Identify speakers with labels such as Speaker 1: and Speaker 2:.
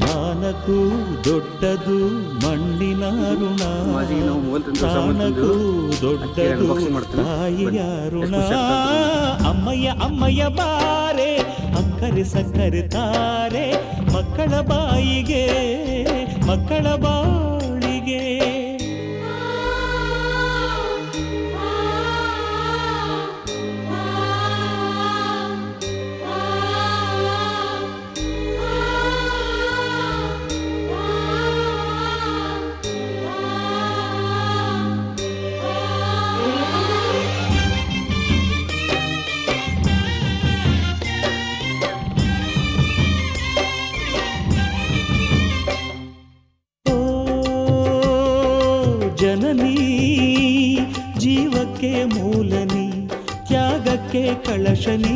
Speaker 1: ಮಾನಕ್ಕೂ ದೊಡ್ಡದು ಮಣ್ಣಿನ ಋಣ, ಪ್ರಾಣಕ್ಕೂ ದೊಡ್ಡದು ತಾಯಿಯ ಋಣ. ಅಮ್ಮಯ್ಯ ಅಮ್ಮಯ್ಯ ಬಾರೆ ಅಕ್ಕರೆ ಸಕ್ಕರೆ ತಾರೆ, ಮಕ್ಕಳ ಬಾಯಿಗೆ ಮಕ್ಕಳ ಬಾಳಿಗೆ. ಜನನಿ ಜೀವಕ್ಕೆ ಮೂಲನಿ, ತ್ಯಾಗಕ್ಕೆ ಕಳಶನಿ,